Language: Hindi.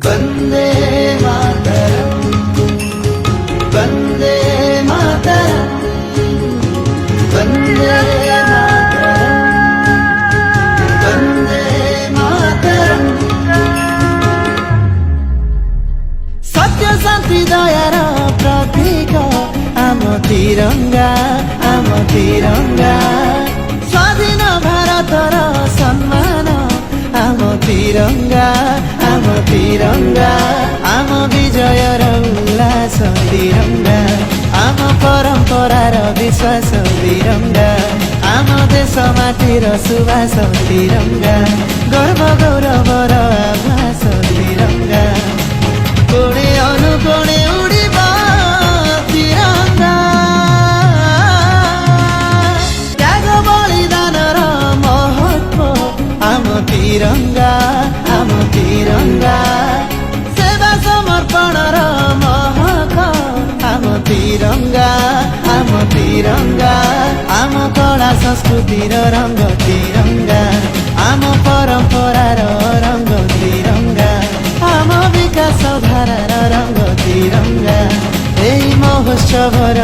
वन्दे मातरम् वन्दे मातरम् वन्दे मातरम् वन्दे मातरम् सत्य शान्ति दयार प्रतीक आम तिरंगा स्वाधीन भारतर सम्मान आम तिरंगा आम विजयर उल्लास तिरंगा आम परम्परार विश्वास तिरंगा आम देश माटीर सुवास तिरंगा गर्व गौरवर आभास तिरंगा कोणे अनुकोणे उडिब तिरंगा त्याग बलिदानर महत्व आम तिरंगा सेवा समर्पणर महक आम तिरंगा आम कला संस्कृतिर रंग तिरंगा आम परम्परार रंग तिरंगा आम विकास धारार रंग तिरंगा एही महोत्सवर